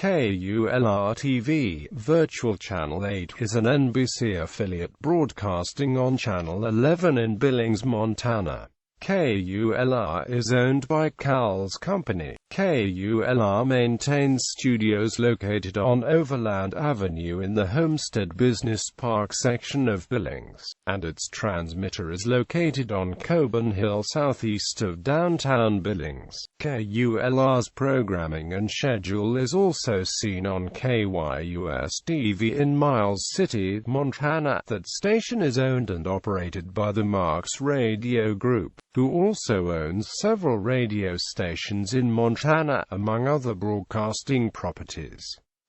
Kulr-Tv, Virtual Channel 8, is an NBC affiliate broadcasting on Channel 11 in Billings, Montana. Kulr is owned by Cal's company. Kulr maintains studios located on Overland Avenue in the Homestead Business Park section of Billings, and its transmitter is located on Coburn Hill southeast of downtown Billings. Kulr's programming and schedule is also seen on KYUS-TV in Miles City, Montana. That station is owned and operated by the Marks Radio Group, who also owns several radio stations in Montana, among other broadcasting properties.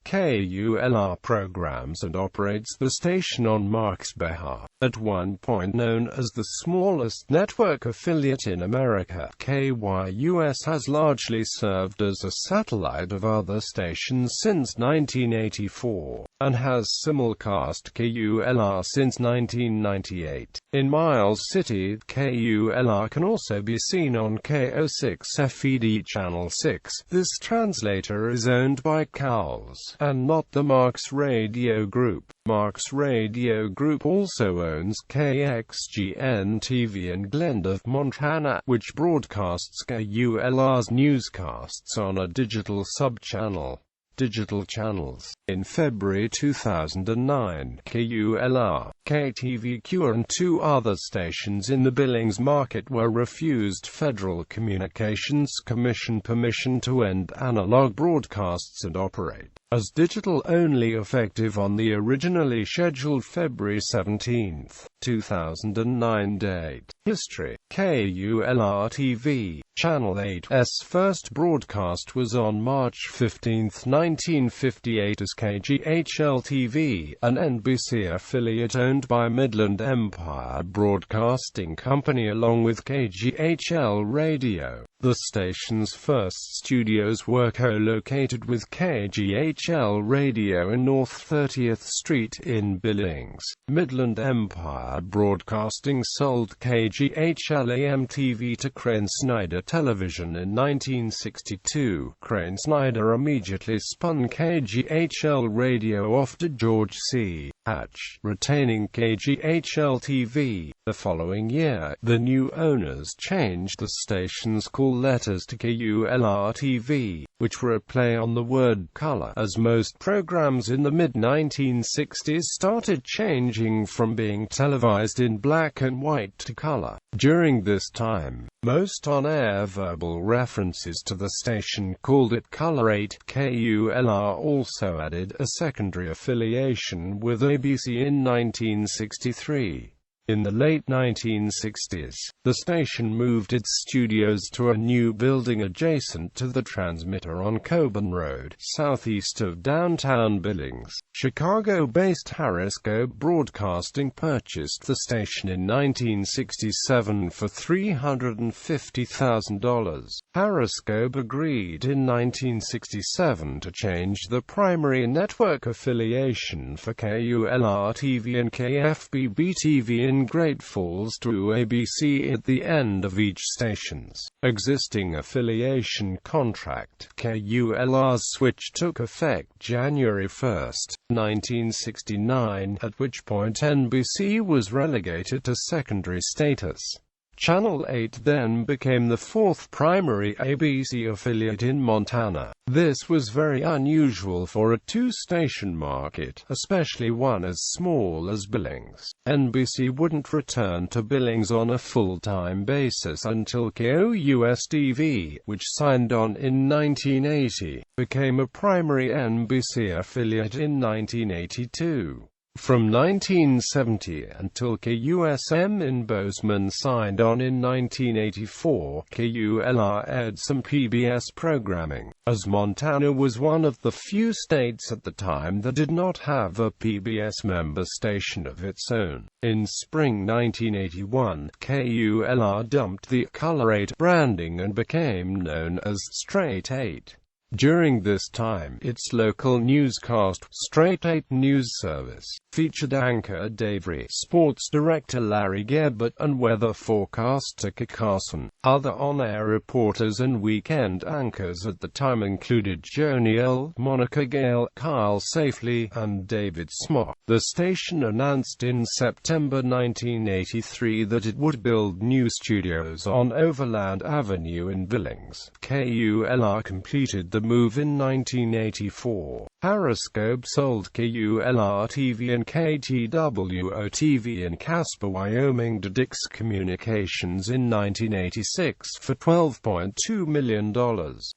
Kulr programs and operates the station on Mark's behalf. At one point known as the smallest network affiliate in America, KYUS has largely served as a satellite of other stations since 1984, and has simulcast Kulr since 1998. In Miles City, Kulr can also be seen on KO6FED Channel 6. This translator is owned by Cal's, and not the Marks Radio Group. Marks Radio Group also owns KXGN-TV in Glendale, Montana, which broadcasts Kulr's newscasts on a digital sub-channel. Digital channels. In February 2009, Kulr, KTVQ and two other stations in the Billings market were refused Federal Communications Commission permission to end analog broadcasts and operate as digital-only, effective on the originally scheduled February 17, 2009 date. History. Kulr-TV, Channel 8's first broadcast was on March 15, 1958 as KGHL-TV, an NBC affiliate owned by Midland Empire Broadcasting Company along with KGHL Radio. The station's first studios were co-located with KGHL Radio in North 30th Street in Billings. Midland Empire Broadcasting sold KGHL AM-TV to Crane Snyder Television in 1962. Crane Snyder immediately spun KGHL Radio off to George C. Hatch, retaining KGHL-TV. The following year, the new owners changed the station's call letters to Kulr-TV, which were a play on the word color, as most programs in the mid-1960s started changing from being televised in black and white to color. During this time, most on-air verbal references to the station called it Color 8. Kulr also added a secondary affiliation with ABC in 1963. In the late 1960s, the station moved its studios to a new building adjacent to the transmitter on Coburn Road, southeast of downtown Billings. Chicago-based Harriscoe Broadcasting purchased the station in 1967 for $350,000. Harriscoe agreed in 1967 to change the primary network affiliation for Kulr-TV and KFBB-TV in Great Falls to ABC at the end of each station's existing affiliation contract. Kulr's switch took effect January 1, 1969, at which point NBC was relegated to secondary status. Channel 8 then became the fourth primary ABC affiliate in Montana. This was very unusual for a two-station market, especially one as small as Billings. NBC wouldn't return to Billings on a full-time basis until KOUS-TV, which signed on in 1980, became a primary NBC affiliate in 1982. From 1970 until KUSM in Bozeman signed on in 1984, Kulr aired some PBS programming, as Montana was one of the few states at the time that did not have a PBS member station of its own. In spring 1981, Kulr dumped the Color 8 branding and became known as Straight 8. During this time, its local newscast, Straight 8 News Service, featured anchor Dave Ree, sports director Larry Gerbert, and weather forecaster Kit Carson. Other on-air reporters and weekend anchors at the time included Joni L., Monica Gale, Kyle Safely, and David Smock. The station announced in September 1983 that it would build new studios on Overland Avenue in Billings. KULR completed the move in 1984. Harriscope sold KULR-TV and KTWO-TV in Casper, Wyoming to Dix Communications in 1986 for $12.2 million.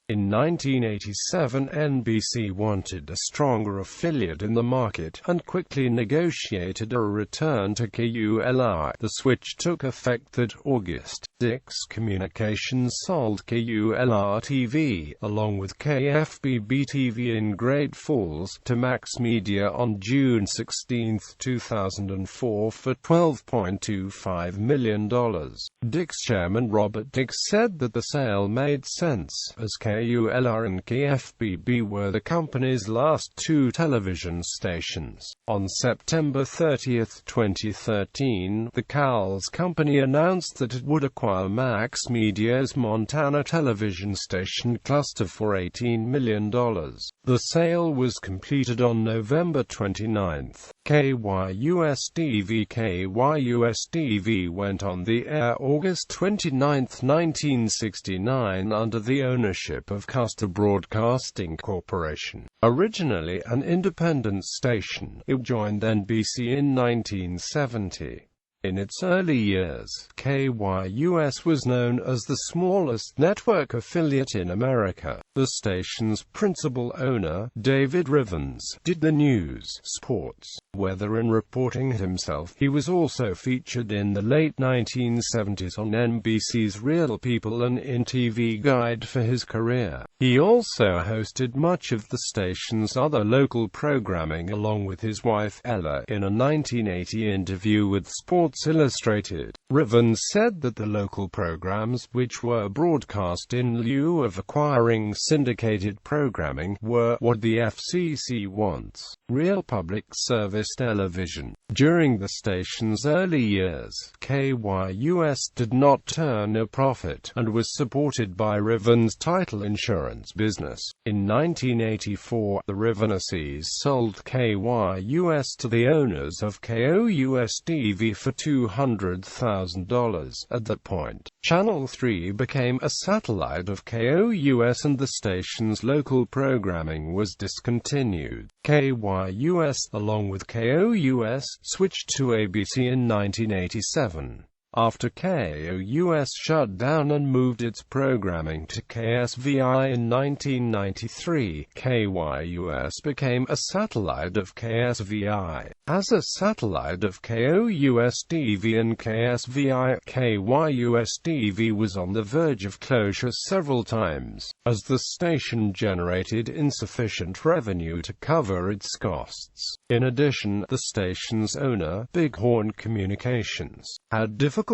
In 1987, NBC wanted a stronger affiliate in the market, and quickly negotiated a return to KULR. The switch took effect that August. Dix Communications sold KULR-TV, along with KFBB-TV in Great Falls, to Max Media on June 16, 2004 for $12.25 million. Dix chairman Robert Dix said that the sale made sense, as KULR and KFBB were the company's last two television stations. On September 30, 2013, the Cowles Company announced that it would acquire Max Media's Montana television station cluster for $18 million. The sale was completed on November 29. KYUS-TV went on the air August 29, 1969 under the ownership of Custer Broadcasting Corporation. Originally an independent station, it joined NBC in 1970. In its early years, KYUS was known as the smallest network affiliate in America. The station's principal owner, David Rivens, did the news, sports, weather and reporting himself. He was also featured in the late 1970s on NBC's Real People and In TV Guide for his career. He also hosted much of the station's other local programming along with his wife, Ella, in a 1980 interview with Sports Illustrated. Rivens said that the local programs, which were broadcast in lieu of acquiring syndicated programming, were what the FCC wants: real public service television. During the station's early years, KYUS did not turn a profit, and was supported by Rivens' title insurance business. In 1984, the Riveneses sold KYUS to the owners of KOUS-TV for $200,000. At that point, Channel 3 became a satellite of KOUS and the station's local programming was discontinued. KYUS, along with KOUS, switched to ABC in 1987. After KOUS shut down and moved its programming to KSVI in 1993, KYUS became a satellite of KSVI. As a satellite of KOUS-TV and KSVI, KYUS-TV was on the verge of closure several times, as the station generated insufficient revenue to cover its costs. In addition, the station's owner, Bighorn Communications, had difficulties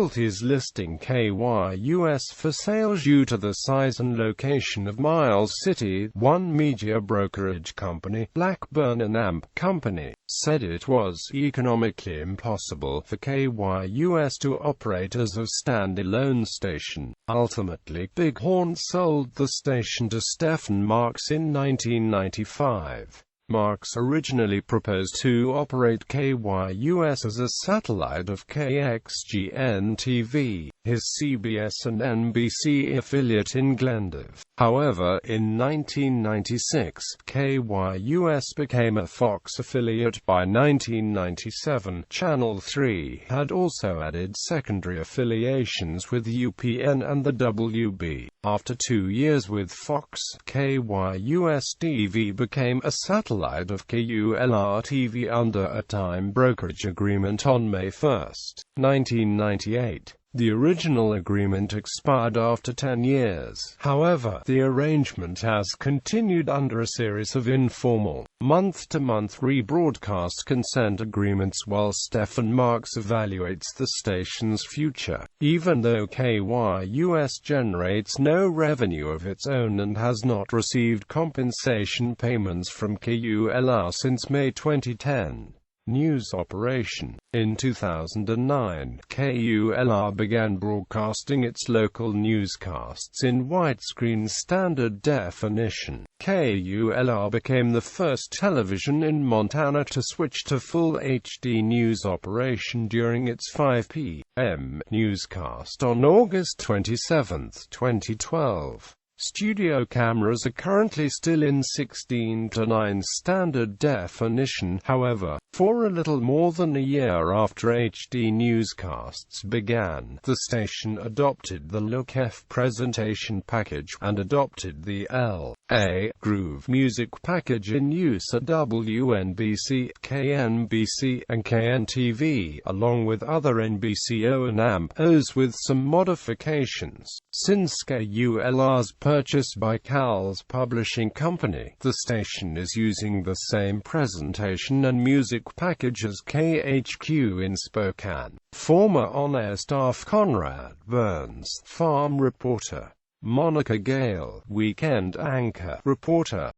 listing KYUS for sale due to the size and location of Miles City. One media brokerage company, Blackburn and Amp Company, said it was economically impossible for KYUS to operate as a standalone station. Ultimately, Bighorn sold the station to Stephen Marks in 1995. Marks originally proposed to operate KYUS as a satellite of KXGN-TV, his CBS and NBC affiliate in Glendale. However, in 1996, KYUS became a Fox affiliate. By 1997, Channel 3 had also added secondary affiliations with UPN and the WB. After 2 years with Fox, KYUS-TV became a satellite of KULR-TV under a time brokerage agreement on May 1, 1998. The original agreement expired after 10 years. However, the arrangement has continued under a series of informal, month-to-month rebroadcast consent agreements while Stefan Marks evaluates the station's future. Even though KYUS generates no revenue of its own and has not received compensation payments from KULR since May 2010. News operation. In 2009, KULR began broadcasting its local newscasts in widescreen standard definition. KULR became the first television in Montana to switch to full HD news operation during its 5 p.m. newscast on August 27, 2012. Studio cameras are currently still in 16:9 standard definition. However, for a little more than a year after HD newscasts began, the station adopted the Look F presentation package, and adopted the L.A. Groove music package in use at WNBC, KNBC, and KNTV, along with other NBCO and AMPOs with some modifications. Since KULR's purchase by CAL's publishing company, the station is using the same presentation and music package as KHQ in Spokane. Former on-air staff Conrad Burns, farm reporter; Monica Gale, weekend anchor, reporter;